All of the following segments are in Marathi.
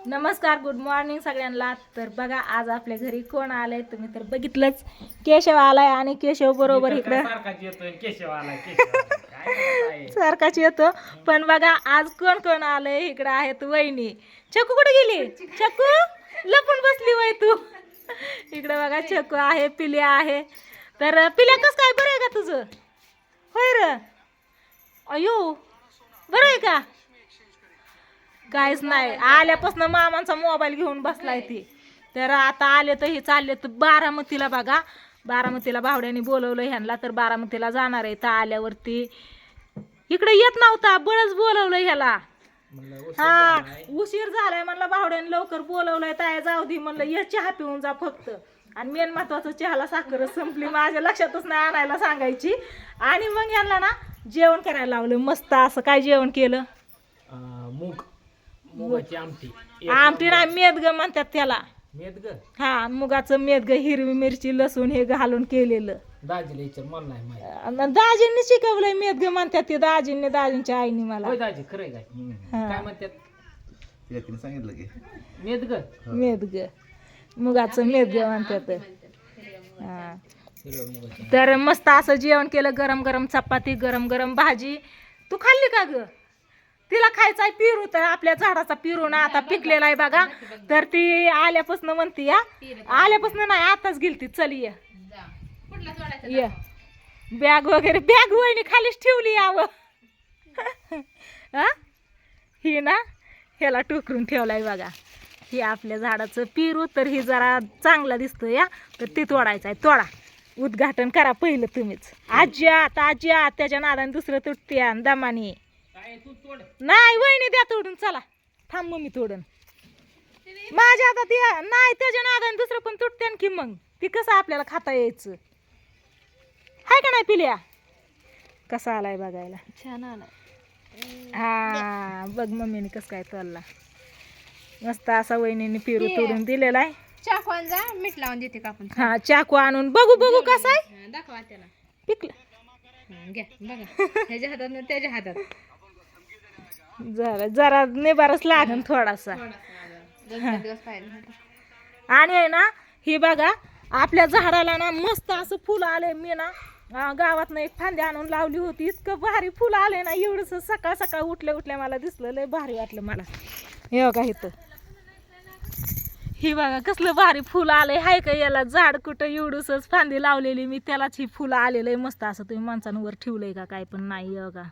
नमस्कार, गुड मॉर्निंग सगळ्यांना. तर बघा आज आपल्या घरी कोण आलंय तुम्ही तर बघितलंच. केशव आलाय आणि केशव बरोबर इकडं सारखाच येतो. पण बघा आज कोण कोण आलंय इकडं आहेत वहिनी. चक्कू कुठे गेली? चक्कू लपून बसली वय तू. इकडे बघा चक्कू आहे, पिल्या आहे. तर पिल्या कस काय बरं आहे का तुझं? होय र. अयो बरं आहे का? काहीच नाही, आल्यापासून मामांचा मोबाईल घेऊन बसलाय ती. तर आता आले तर हे चालले तर बारामतीला. बघा बारामतीला भावड्याने बोलवलं ह्यांना, तर बारामतीला जाणार आहे. तर आल्यावरती इकडे येत नव्हता, बळच बोलवलं ह्याला. हा उशीर झालाय म्हणलं, भावड्याने लवकर बोलवलंय. ताया जाऊ दे म्हणलं, ये चहा पिऊन जा फक्त. आणि मेन महत्वाचं चहाला साखरच संपली, माझ्या लक्षातच नाही आणायला सांगायची. आणि मग ह्यांना ना जेवण करायला लावलं मस्त असं. काय जेवण केलं? मुगाची आमटी. आमटी नाही, मेदग म्हणतात त्याला. मेदग हा मुगाचं मेदग, हिरवी मिरची लसूण हे घालून केलेलं. दाजीला विचार, मला नाही माहिती. दाजींनी शिकवलंय मेदग म्हणतात ते. दाजींच्या आईने मला. होय दाजी, खरंय काय? काय म्हणतात? सांगितलं की मेदग. मेदग मुगाचं मेदग म्हणतात. हा हिरव्या मुगाची. तर मस्त असं जेवण केलं, गरम गरम चपाती, गरम गरम भाजी. तू खाल्ली का ग? तिला खायचाय पेरू, तर आपल्या झाडाचा पेरू ना आता पिकलेला आहे बघा. तर ती आल्यापासून म्हणती या, आल्यापासून नाही आताच गेलती. चल ये ये. बॅग वगैरे, बॅग वहिनी खालीच ठेवली यावं. ही ना ह्याला टोकरून ठेवलाय बघा. ही आपल्या झाडाचं पेरू. तर ही जरा चांगला दिसतो या, तर ती तोडायचं आहे. तोडा, उद्घाटन करा पहिलं तुम्हीच. आज्या त्याच्या नादाने दुसरं तुटते दमाने. नाही वहिनी द्या तोडून. चला थांब मग मी तोडून. माझ्या आता ती नाही, त्याच्या नादाने दुसरं पण तुटते की. मग ती कसं आपल्याला खाता यायचं? हाय का नाही पिल्या? कसा आलाय बघायला? छान आलाय. हा बघ मम्मीने कसं काय तोडला मस्त असा. वहिनीने पेरू तोडून दिलेला आहे. चाकवान जा, मीठ लावून देते का आपण? हा चाकू आणून बघू कसा आहे. दाखवा त्याला. पिकलं घ्या बघा, ह्याच्या हातात त्याच्या हातात. जरा निबारच लागन थोडासा. दिवस पाहिजे. आणि आहे ना हे बघा आपल्या झाडाला ना मस्त असं फुल आले. मी ना गावातनं एक फांदी आणून लावली होती. इतकं भारी फुल आले ना, एवढंच सकाळ सकाळ उठल्या मला दिसलं. लय भारी वाटलं मला. हे बघा इथं, ही बघा कसलं भारी फुल आलंय. हाय का याला झाड कुठं? एवढंच फांदी लावलेली मी, त्यालाच ही फुलं आलेलं आहे मस्त असं. तुम्ही माणसांवर ठेवलंय का काय? पण नाही बघा,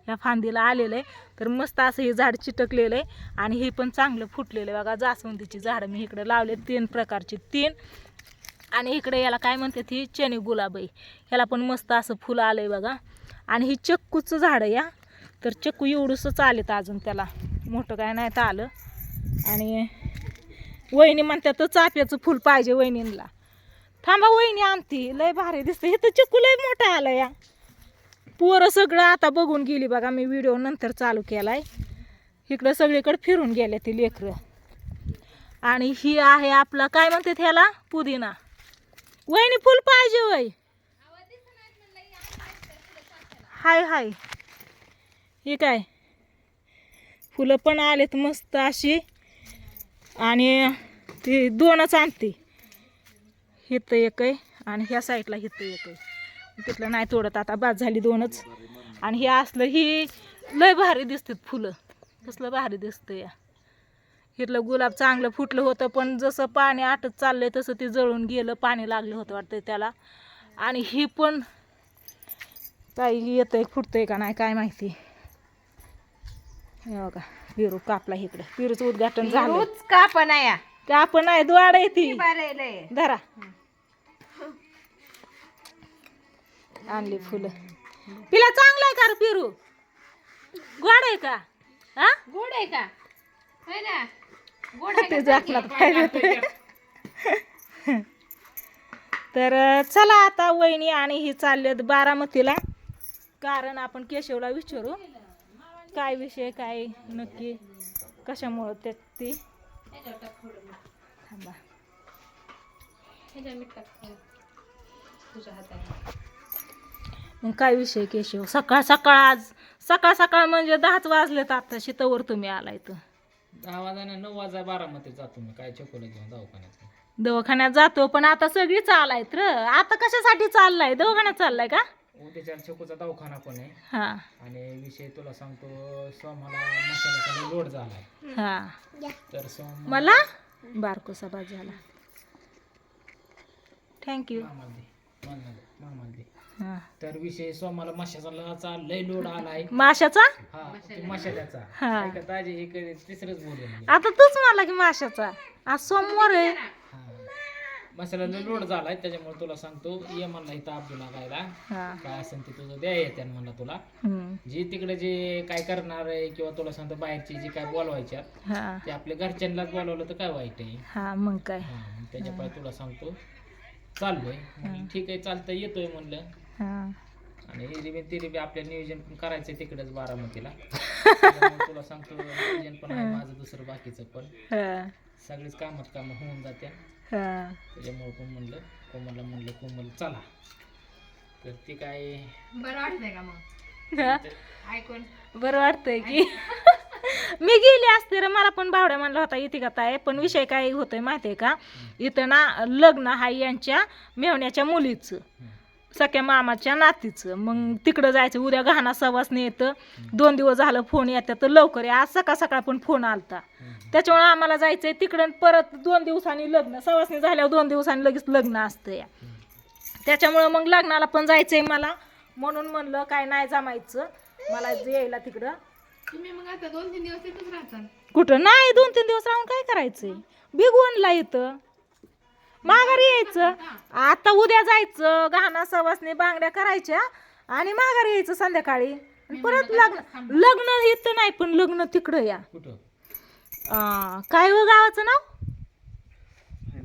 ह्या फांदीला आलेलं आहे. तर मस्त असं हे झाड चिटकलेलं आहे. आणि हे पण चांगलं फुटलेलं आहे बघा. जास्वंदीची झाडं मी इकडे लावले 3 प्रकारची 3. आणि इकडे याला काय म्हणतात, ही चनी गुलाब आहे. ह्याला पण मस्त असं फुलं आलंय बघा. आणि ही चक्कूचं झाड आहे या. तर चक्कू एवढंच आलेत अजून, त्याला मोठं काय नाही तर आलं. आणि वहिनी म्हणतात तर चाफ्याचं फुल पाहिजे वहिनींना. थांबा वहिनी आणती, लय भारी दिसतं. हे तर चिक्कू लय मोठा आला या. पोरं सगळं आता बघून गेली बघा. मी व्हिडिओ नंतर चालू केलाय. इकडं सगळीकडे फिरून गेले ती लेकरं. आणि ही आहे आपला काय म्हणतात ह्याला, पुदिना. वहिनी फुल पाहिजे वय. हाय हे काय फुलं पण आलेत मस्त अशी. आणि ती 2च आणते. हिथं एक आहे आणि ह्या साईडला हिथं एक आहे. तिथलं नाही तोडत आता, बाद झाली 2च. आणि हे असलं ही लय भारी दिसतात फुलं. कसलं भारी दिसतं या. इथलं गुलाब चांगलं फुटलं होतं, पण जसं पाणी आटत चाललंय तसं ते जळून गेलं. पाणी लागलं होतं वाटतं त्याला. आणि ही पण काही येतंय फुटतंय का नाही काय माहिती. हे बघा पेरू कापला इकडे. पेरूचं उद्घाटन झालं. का पण आहे का पण आहे द्वाड येते. लय धरा आणली फुलं. पिला चांगला आहे का रे पेरू? गोड आहे का? हा गोड आहे का? होय ना, गोड ते झाकणात पाहिजे. तर चला आता वहिनी आणि ही चाललेत बारामतीला. कारण आपण केशवला विचारू काय विषय, काय नक्की कशामुळं ते थांबा. मग काय विषय केशव? सकाळ सकाळ आज सकाळ सकाळ म्हणजे 10च वाजलेत आता. शितवर तुम्ही आलाय तर 10 वाजायला 9 वाजाय बारामतीत जातो मी काय चकोला घेऊन दवाखान्यात. दवाखान्यात जातो पण आता सगळी चालायत र. आता कशासाठी चाललाय? दवाखान्यात चाललाय का? उद्याच्या चकोचा दवाखाना पण आहे. हा आणि विषय तुला सांगतो, सोमाला मसाला लोड झालाय. हा तर सोम मला बारकोसा बाद झाला. थँक्यू. मामाला दे. हा तर विषय सोमाला माशाचा लय लोड आलाय. माशाचा? हा ते माशाचा हा. ऐका ताजे इकडे तिसरंच बोलून आता तूच मला की माशाचा. आज सोमवार आहे. मसाला लय लोड झालाय, त्याच्यामुळे तुला सांगतो ये म्हणला इथं अब्दुल लागायला. हा काय असेल ते तुझं द्या येते म्हणला तुला. जे तिकडे जे काय करणार आहे किंवा तुला सांगतो बाहेरची जे काय बोलवायच्या हा ते आपल्या घरच्यांनाच बोलवलं तर काय वाईट आहे. हा मग काय. हा, त्याच्यामुळे तुला सांगतो चाललोय. म्हणलं, ठीक आहे चालतंय येतोय म्हणलं. हा आणि तिरी आपल्या नियोजन पण करायचंय तिकडेच बारामतीला. त्याच्यामुळे तुला सांगतो नियोजन पण आहे माझं दुसरं बाकीचं पण. हा सगळीच कामात कामं होऊन जात्या. हा त्याच्यामुळे पण म्हणलं कोमल चला. तर ती काय बरं वाटतंय का मग हा. ऐकून? बरं वाटतंय की मी गेली असते रे. मला पण बावड्या म्हणला होता येते का ताई, पण विषय काय होतोय माहितीये का? इथं ना लग्न हाय यांच्या मेवण्याच्या मुलीचं, सख्या मामाच्या नातीचं. मग तिकडं जायचं. उद्या गहना सवासणी येतं. 2 दिवस झालं फोन येतात तर लवकर या. आज सकाळ पण फोन आलता. त्याच्यामुळे आम्हाला जायचंय तिकडं. परत 2 दिवसांनी लग्न. सवासणी झाल्यावर 2 दिवसांनी लगेच लग्न असतं या. त्याच्यामुळं मग लग्नाला पण जायचंय मला. म्हणून म्हणलं काय नाही जमायचं मला यायला तिकडं. तुम्ही मग आता 2-3 दिवस तिथंच राहता? कुठं नाही 2-3 दिवस राहून काय करायचंय? बिगवणला येतं माघारी यायचं. आता उद्या जायचं, गहना सवासणी बांगड्या करायच्या आणि माघारी यायचं संध्याकाळी. परत लग्न इथं नाही पण लग्न तिकडं या. कुठं काय हो गावाचं नाव?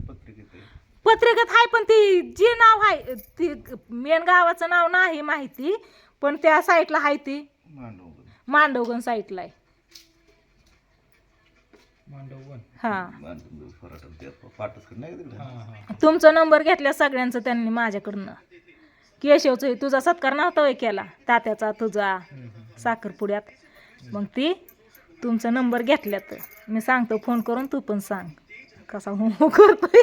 पत्रिकेत आहे. पत्रिकेत आहे पण ती जे नाव आहे ती मेन गावाचं नाव नाही माहिती, पण त्या साईडला आहे ती मांडवगण साईडला आहे. मांडवगण. हा पाठच नाही का तिकडे? हा तुमचा नंबर घेतल्या सगळ्यांचं त्यांनी माझ्याकडनं. केशवचं तुझा सत्कार नव्हता होय केला तात्याचा तुझा साखरपुड्यात. मग ती तुमचा नंबर घेतल्यात. मी सांगतो फोन करून, तू पण सांग कसा हो करतोय.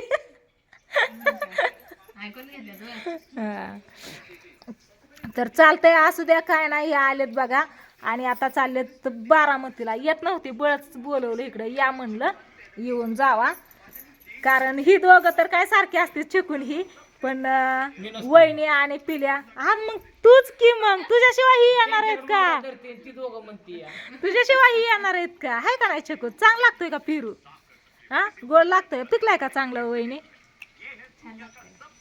ऐकून घेतलं तू? हा. तर चालतंय असू द्या काय नाही. हे आलेत बघा आणि आता चाललेत बारामतीला. येत नव्हती बळच बोलवलं इकडं या म्हणलं येऊन जावा. कारण ही दोघं तर काय सारखी असते चिकून ही. पण वहिनी आणि पिल्या. हा मग तूच की मग तुझ्याशिवाय ही येणार आहेत का? ती दोघं म्हणती तुझ्याशिवाय ही येणार आहेत का? हाय का नाही चिकू? चांगला लागतोय का पिरू? हा गोड लागतोय? पिकलाय का चांगलं वहिनी?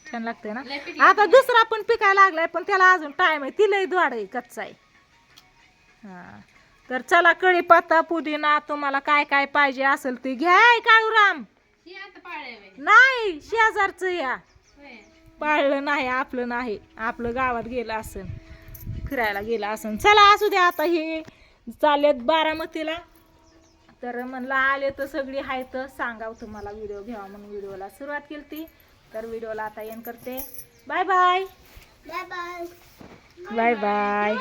छान लागतंय ना. आता दुसरा पण पिकायला लागलाय पण त्याला अजून टाइम आहे. ती लय द्वाड आहे, कच्चा आहे. हा तर चला कढीपत्ता पुदिना तुम्हाला काय काय पाहिजे असेल ते घ्या. काळूराम ही आता पाळलंय बाई. नाही शेजारचं या. होय. पाळलं नाही आपलं नाही. आपलं गावात गेलं असन, फिरायला गेलं असन. चला असू द्या. आता हे चाललेत बारामतीला. तर म्हणलं आले तर सगळी आहे तर सांगावं तुम्हाला व्हिडिओ घ्यावा म्हणून व्हिडिओला सुरुवात केली ती. तर व्हिडिओला आता एंड करते. Bye bye bye bye.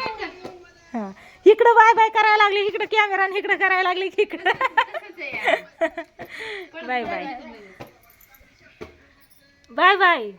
हा इकडं बाय बाय करायला लागली, इकडं कॅमेरा इकडं करायला लागली की इकडं. तसंच आहे यार. Bye bye bye bye.